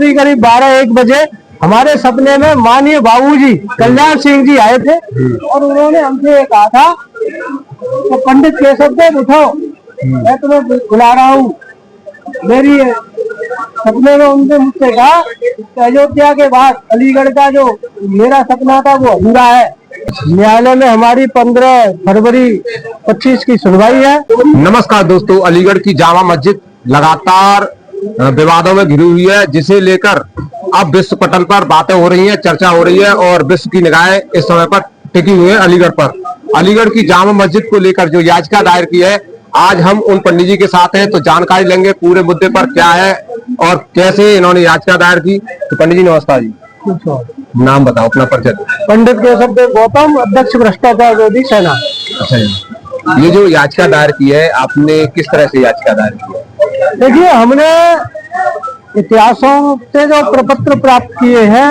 रात्रि करीब 12-1 बजे हमारे सपने में माननीय बाबूजी कल्याण सिंह जी आए थे और उन्होंने हमसे ये कहा था तो पंडित केशव देव उठो, मैं तुम्हें बुला रहा हूँ। मेरी सपने में उनसे मुझसे कहा कि अयोध्या के बाद अलीगढ़ का जो मेरा सपना था वो अधूरा है। न्यायालय में हमारी 15 फरवरी 25 की सुनवाई है। नमस्कार दोस्तों, अलीगढ़ की जामा मस्जिद लगातार विवादों में घिरी हुई है, जिसे लेकर अब विश्व पटल पर बातें हो रही हैं, चर्चा हो रही है और विश्व की निगाहें इस समय पर टिकी हुई है अलीगढ़ पर। अलीगढ़ की जामा मस्जिद को लेकर जो याचिका दायर की है, आज हम उन पंडित जी के साथ हैं तो जानकारी लेंगे पूरे मुद्दे पर क्या है और कैसे इन्होंने याचिका दायर की। तो पंडित जी नमस्कार जी, नाम बताओ, अपना परिचय। पंडित केशव देव गौतम, अध्यक्ष भ्रष्टाचार विरोधी सेना। अच्छा जी, ये जो याचिका दायर की है, आपने किस तरह से याचिका दायर की है? देखिए, हमने इतिहासों से जो प्रपत्र प्राप्त किए हैं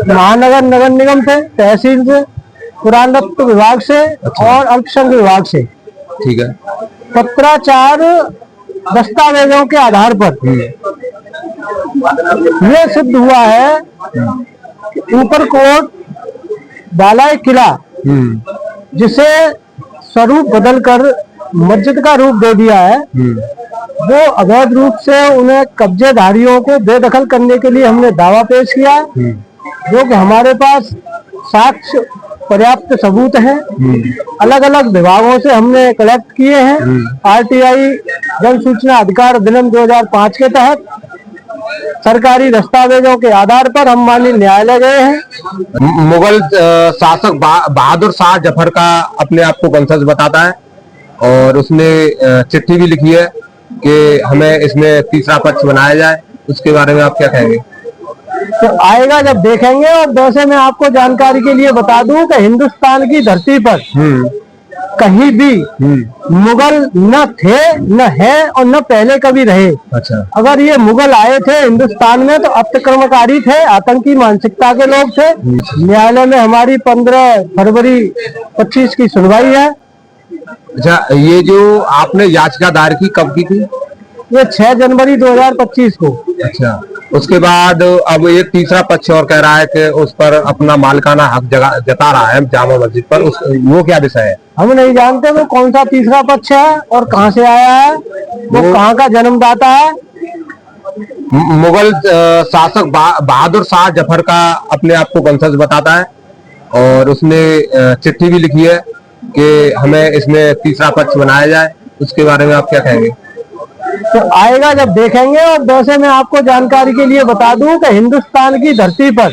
महानगर नगर निगम से, तहसील से, पुरातत्व विभाग से और अल्पसंख्यक विभाग से, ठीक है, पत्राचार दस्तावेजों के आधार पर ये सिद्ध हुआ है कि ऊपरकोट बालाई किला जिसे स्वरूप बदलकर मस्जिद का रूप दे दिया है, वो अवैध रूप से उन्हें कब्जेधारियों को बेदखल करने के लिए हमने दावा पेश किया, जो कि हमारे पास साक्ष्य पर्याप्त सबूत हैं। अलग अलग विभागों से हमने कलेक्ट किए हैं। आरटीआई जन सूचना अधिकार अधिनियम 2005 के तहत सरकारी दस्तावेजों के आधार पर हम माननीय न्यायालय गए हैं। मुगल शासक बहादुर शाह जफर का अपने आप को वंशज बताता है और उसने चिट्ठी भी लिखी है कि हमें इसमें तीसरा पक्ष बनाया जाए। उसके बारे में आप क्या कहेंगे? तो आएगा जब देखेंगे। और वैसे मैं आपको जानकारी के लिए बता दूं कि हिंदुस्तान की धरती पर कहीं भी मुगल न थे, न है और न पहले कभी रहे। अच्छा। अगर ये मुगल आए थे हिंदुस्तान में तो अतिक्रमणकारी थे, आतंकी मानसिकता के लोग थे। न्यायालय में हमारी 15 फरवरी 25 की सुनवाई है। अच्छा, ये जो आपने याचिका दायर की कब की थी? ये 6 जनवरी 2025 को। अच्छा, उसके बाद अब एक तीसरा पक्ष और कह रहा है कि उस पर अपना मालिकाना हक जता रहा है जामा मस्जिद पर, वो क्या विषय है? हम नहीं जानते वो कौन सा तीसरा पक्ष है और कहां से आया है, वो कहां का जन्मदाता है। मुगल शासक बहादुर शाह जफर का अपने आप को वंशज बताता है और उसने चिट्ठी भी लिखी है कि हमें इसमें तीसरा पक्ष बनाया जाए। उसके बारे में आप क्या कहेंगे? तो आएगा जब देखेंगे। और वैसे मैं आपको जानकारी के लिए बता दूं कि हिंदुस्तान की धरती पर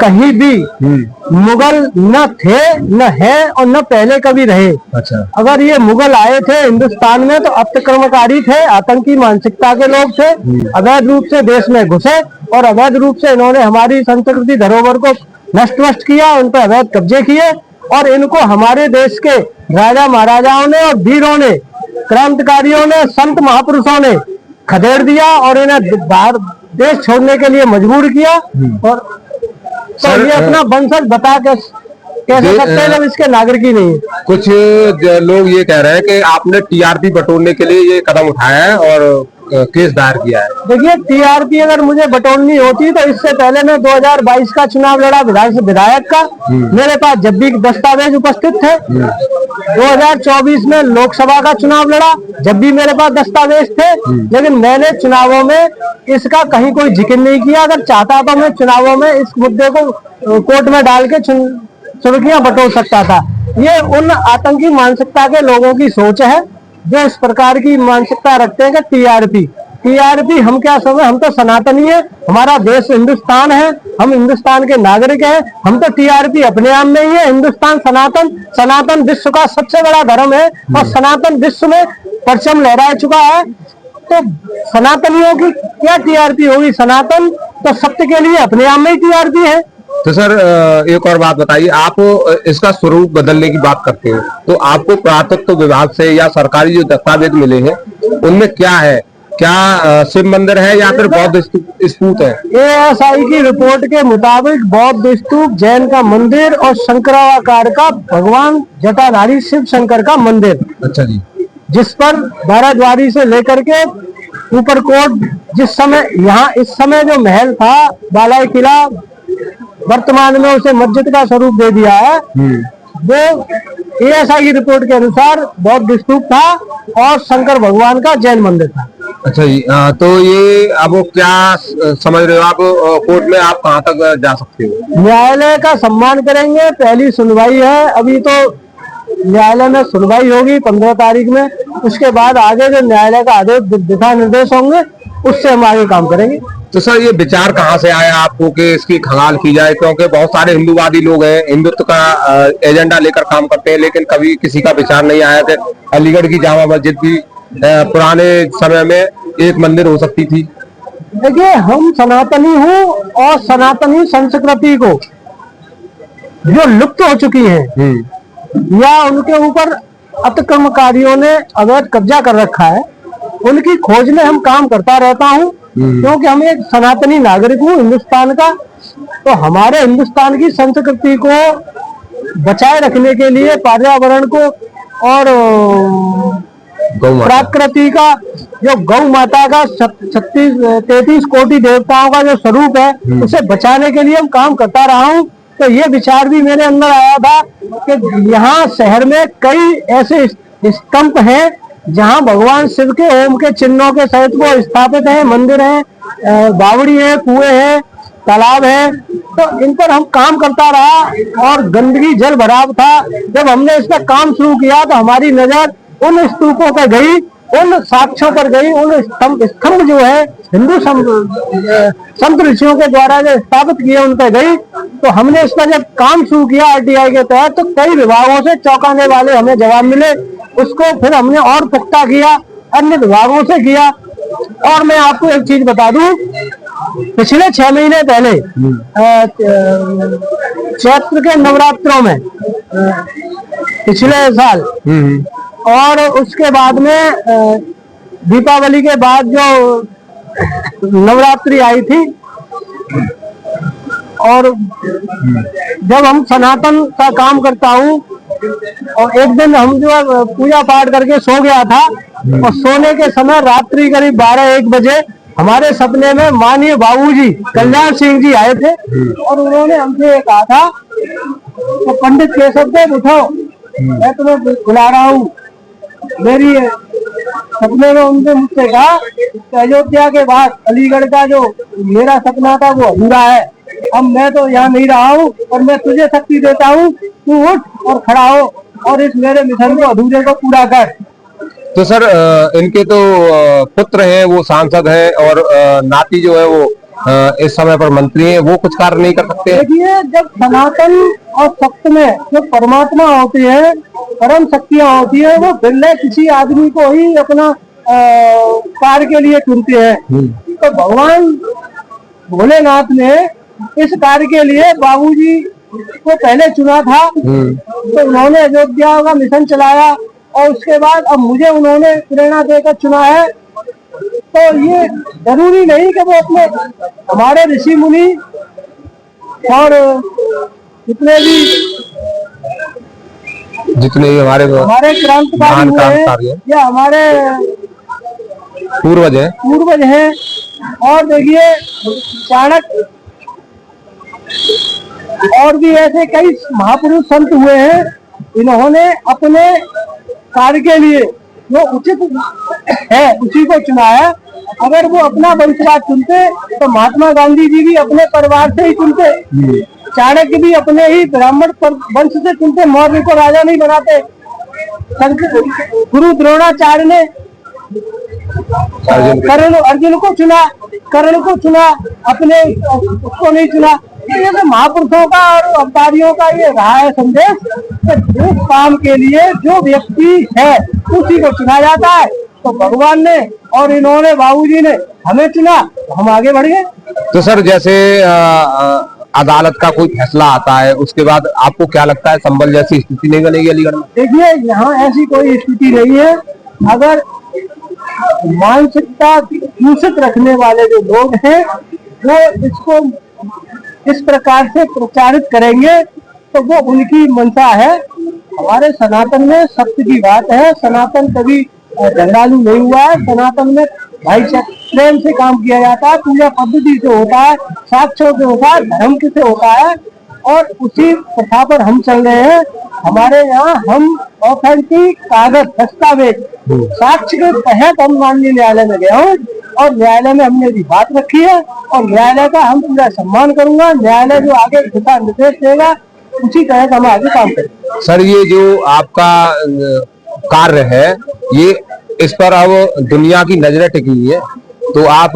कहीं भी मुगल न थे, न है और न पहले कभी रहे। अच्छा। अगर ये मुगल आए थे हिंदुस्तान में तो अतिक्रमणकारी थे, आतंकी मानसिकता के लोग थे, अवैध रूप से देश में घुसे और अवैध रूप से इन्होंने हमारी संस्कृति धरोहर को नष्ट किया, उन पर अवैध कब्जे किए और इनको हमारे देश के राजा महाराजाओं ने और वीरों ने, क्रांतिकारियों ने, संत महापुरुषों ने खदेड़ दिया और इन्हें बाहर देश छोड़ने के लिए मजबूर किया। और तो ये अपना वंशज बता कैसे सकते हैं जब इसके नागरिक ही नहीं है। कुछ लोग ये कह रहे हैं कि आपने टीआरपी बटोरने के लिए ये कदम उठाया है और केस दायर किया है। देखिए, टीआरपी अगर मुझे बटोरनी होती तो इससे पहले मैं 2022 का चुनाव लड़ा विधायक का, मेरे पास जब भी दस्तावेज उपस्थित थे। 2024 में लोकसभा का चुनाव लड़ा, जब भी मेरे पास दस्तावेज थे, लेकिन मैंने चुनावों में इसका कहीं कोई जिक्र नहीं किया। अगर चाहता तो मैं चुनावों में इस मुद्दे को कोर्ट में डाल के सुर्खियां बटोर सकता था। ये उन आतंकी मानसिकता के लोगों की सोच है जो इस प्रकार की मानसिकता रखते हैं कि टीआरपी हम क्या समझ, हम तो सनातनी है, हमारा देश हिंदुस्तान है, हम हिंदुस्तान के नागरिक हैं, हम तो टीआरपी अपने आप में ही है। हिंदुस्तान सनातन विश्व का सबसे बड़ा धर्म है और सनातन विश्व में परचम लहरा चुका है। तो सनातनियों की क्या टीआरपी होगी? सनातन तो सत्य के लिए अपने आप में ही टीआरपी है। तो सर एक और बात बताइए, आप इसका स्वरूप बदलने की बात करते हैं तो आपको पुरातत्व विभाग से या सरकारी जो दस्तावेज मिले हैं उनमें क्या है? क्या शिव मंदिर है या फिर बौद्ध स्तूप है? एएसआई की रिपोर्ट के मुताबिक बौद्ध स्तूप, जैन का मंदिर और शंकराकार का भगवान जटाधारी शिव शंकर का मंदिर। अच्छा जी। जिस पर भारतवारी से लेकर के ऊपरकोट जिस समय यहाँ इस समय जो महल था बालाई किला, वर्तमान में उसे मस्जिद का स्वरूप दे दिया है। वो ASI की रिपोर्ट के अनुसार बौद्ध स्तूप था और शंकर भगवान का जैन मंदिर था। अच्छा जी, तो ये अब क्या समझ रहे हो आप, कोर्ट में आप कहाँ तक जा सकते हो? न्यायालय का सम्मान करेंगे। पहली सुनवाई है, अभी तो न्यायालय में सुनवाई होगी 15 तारीख में। उसके बाद आगे जो न्यायालय का आदेश दिशा निर्देश होंगे उससे हम आगे काम करेंगे। तो सर ये विचार कहाँ से आया आपको कि इसकी खंगाल की जाए? क्योंकि बहुत सारे हिंदूवादी लोग हैं, हिंदुत्व का एजेंडा लेकर काम करते हैं, लेकिन कभी किसी का विचार नहीं आया कि अलीगढ़ की जामा मस्जिद भी पुराने समय में एक मंदिर हो सकती थी। देखिए, हम सनातनी हूँ और सनातनी संस्कृति को जो लुप्त हो चुकी है या उनके ऊपर अतिक्रमणकारियों ने अवैध कब्जा कर रखा है, उनकी खोज में हम काम करता रहता हूँ। क्योंकि हम एक सनातनी नागरिक हूँ हिंदुस्तान का, तो हमारे हिंदुस्तान की संस्कृति को बचाए रखने के लिए, पर्यावरण को और प्रकृति का, जो गौ माता का 33 कोटि देवताओं का जो स्वरूप है, उसे बचाने के लिए हम काम करता रहा हूँ। तो ये विचार भी मेरे अंदर आया था कि यहाँ शहर में कई ऐसे स्तंभ हैं जहाँ भगवान शिव के ओम के चिन्हों के सहित वो स्थापित है, मंदिर है, बावड़ी है, कुएं है, तालाब है। तो इन पर हम काम करता रहा और गंदगी जल भराव था। जब हमने इस पर काम शुरू किया तो हमारी नजर उन स्तूपों पर गई, उन साक्ष्यों पर गई, उन स्तंभ जो है हिंदू संत ऋषियों के द्वारा जो स्थापित किए उन पर गई। तो हमने इस पर जब काम शुरू किया RTI के तहत, तो कई विभागों से चौंकाने वाले हमें जवाब मिले। उसको फिर हमने और पुख्ता किया, अन्य विभागों से किया। और मैं आपको एक चीज बता दूं, पिछले 6 महीने पहले चैत्र के नवरात्रों में पिछले साल और उसके बाद में दीपावली के बाद जो नवरात्रि आई थी, और जब हम सनातन का काम करता हूँ, और एक दिन हम जो पूजा पाठ करके सो गया था, और सोने के समय रात्रि करीब 12-1 बजे हमारे सपने में माननीय बाबूजी कल्याण सिंह जी आए थे और उन्होंने हमसे ये कहा था, तो पंडित केशव देव उठो, मैं तुम्हें बुला रहा हूँ। मेरी सपने में उनसे मुझसे कहा कि अयोध्या के बाद अलीगढ़ का जो मेरा सपना था वो अधूरा है। अब मैं तो यहाँ नहीं रहा हूँ, और मैं तुझे शक्ति देता हूँ, तू उठ और खड़ा हो और इस मेरे मिशन को अधूरे को पूरा कर। तो सर इनके तो पुत्र हैं, वो सांसद हैं, और नाती जो है वो इस समय पर मंत्री हैं, वो कुछ कार्य नहीं कर सकते? देखिए, जब सनातन और सत्य में जो परमात्मा होती है, परम शक्तियाँ होती है, वो बिल्ले किसी आदमी को ही अपना कार्य के लिए चुनते हैं। तो भगवान भोलेनाथ ने इस कार्य के लिए बाबूजी को पहले चुना था, तो उन्होंने अयोध्या का मिशन चलाया, और उसके बाद अब मुझे उन्होंने प्रेरणा देकर चुना है। तो ये जरूरी नहीं कि वो अपने हमारे ऋषि मुनि और जितने भी हमारे क्रांतिकारी हुए हैं या हमारे पूर्वज हैं। और देखिए, चाणक्य और भी ऐसे कई महापुरुष संत हुए हैं, इन्होंने अपने कार्य के लिए जो उचित है उसी को चुना है। अगर वो अपना वंशवाद चुनते तो महात्मा गांधी जी भी अपने परिवार से ही चुनते, चाणक्य भी अपने ही ब्राह्मण वंश से चुनते, मौर्य को राजा नहीं बनाते। गुरु द्रोणाचार्य ने अर्जुन को चुना, कर्ण को चुना, अपने उसको नहीं चुना। ये तो महापुरुषों का और अवतारियों का ये रहा है संदेश कि जिस काम के लिए जो व्यक्ति है उसी को चुना जाता है। तो भगवान ने और इन्होंने बाबूजी ने हमें चुना, तो हम आगे बढ़ गए। तो सर जैसे अदालत का कोई फैसला आता है, उसके बाद आपको क्या लगता है संभल जैसी स्थिति नहीं बनेगी अलीगढ़ में? देखिए, यहाँ ऐसी कोई स्थिति नहीं है। अगर मानसिकता दूषित रखने वाले जो लोग हैं वो इसको इस प्रकार से प्रचारित करेंगे तो वो उनकी मंशा है। हमारे सनातन में सत्य की बात है, सनातन कभी झगड़ालू नहीं हुआ है। सनातन में भाई प्रेम से काम किया जाता है, पूजा पद्धति से होता है, साक्ष्यों से होता है, धर्म से होता है और उसी प्रथा पर हम चल रहे हैं। हमारे यहाँ हम ऑथेंटिक कागज दस्तावेज साक्ष्य के तहत हम माननीय न्यायालय में गए हूँ और न्यायालय में हमने भी बात रखी है और न्यायालय का हम पूरा सम्मान करूंगा। न्यायालय जो आगे दिशा निर्देश देगा उसी तहत हम आगे काम करेंगे। सर, ये जो आपका कार्य है, ये इस पर अब दुनिया की नजरें टिकी हुई है, तो आप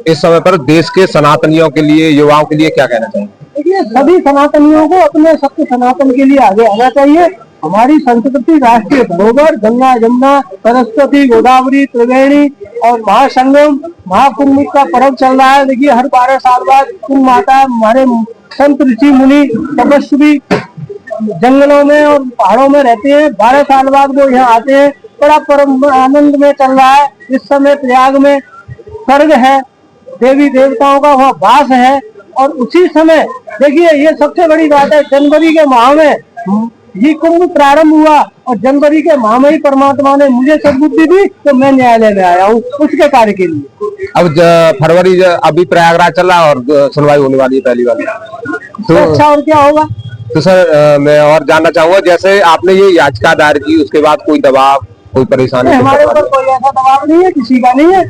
इस समय पर देश के सनातनियों के लिए, युवाओं के लिए क्या कहना चाहेंगे? देखिए, सभी सनातनियों को अपने सत्य सनातन के लिए आगे आना चाहिए। हमारी संस्कृति, राष्ट्रीय धरोहर, गंगा जमुना सरस्वती गोदावरी त्रिवेणी और महासंगम महाकुंभ का पर्व चल रहा है। देखिए, हर 12 साल बाद कुंभ माता, हमारे संत ऋषि मुनि तपस्वी जंगलों में और पहाड़ों में रहते हैं। 12 साल बाद वो यहाँ आते हैं, बड़ा परम आनंद में चल रहा है। इस समय प्रयाग में स्वर्ग है, देवी देवताओं का वहाँ वास है और उसी समय देखिए, ये सबसे बड़ी बात है, जनवरी के माह में ये कुंभ प्रारंभ हुआ और जनवरी के माह में ही परमात्मा ने मुझे सद्बुद्धि दी तो मैं न्यायालय में आया हूँ उसके कार्य के लिए। अब फरवरी अभी प्रयागराज चल रहा है और सुनवाई होने वाली है पहली बार, तो अच्छा और क्या होगा। तो सर, मैं और जानना चाहूंगा, जैसे आपने ये याचिका दायर की, उसके बाद कोई दबाव, कोई परेशानी? हमारे ऊपर कोई ऐसा दबाव नहीं है, किसी का नहीं है।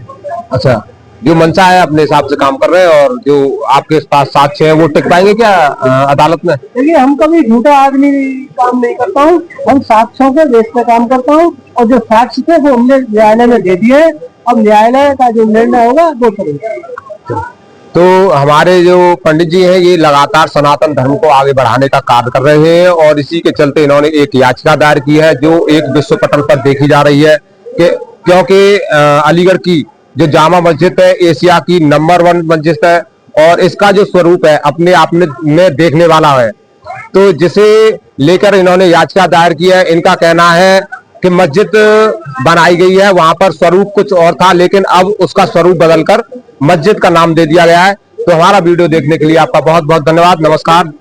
अच्छा, जो मंशा है अपने हिसाब से काम कर रहे हैं और जो आपके पास साक्ष्य है वो टिक पाएंगे क्या अदालत में? देखिए, हम कभी झूठा आदमी काम नहीं करता हूँ, हम साक्ष्यों के बेस पे काम करता हूँ और जो साक्ष्य थे वो हमने न्यायालय में दे दिए। अब न्यायालय का जो निर्णय होगा वो करेंगे। तो हमारे जो पंडित जी हैं, ये लगातार सनातन धर्म को आगे बढ़ाने का कार्य कर रहे हैं और इसी के चलते इन्होंने एक याचिका दायर की है जो एक विश्व पटल पर देखी जा रही है कि क्योंकि अलीगढ़ की जो जामा मस्जिद है एशिया की नंबर 1 मस्जिद है और इसका जो स्वरूप है अपने आप में देखने वाला है, तो जिसे लेकर इन्होंने याचिका दायर की है। इनका कहना है कि मस्जिद बनाई गई है, वहां पर स्वरूप कुछ और था लेकिन अब उसका स्वरूप बदलकर मस्जिद का नाम दे दिया गया है। तो हमारा वीडियो देखने के लिए आपका बहुत बहुत धन्यवाद। नमस्कार।